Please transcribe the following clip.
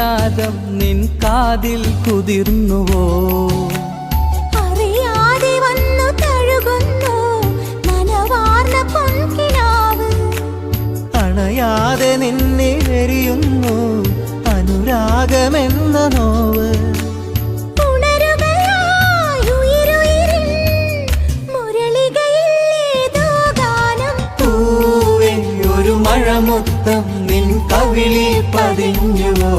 രാഗം നിൻ കാതിൽ കുതിർന്നുവോ? അറിയാതെ വന്നു തഴുകുന്നു നനവാർന്ന പൊൻകിനാവ്. അണയാതെ നിന്നെ എരിയുന്നു അനുരാഗമെന്ന നോവ്. മഴമുത്തം നിൻ കവിളിൽ പതിഞ്ഞുവോ?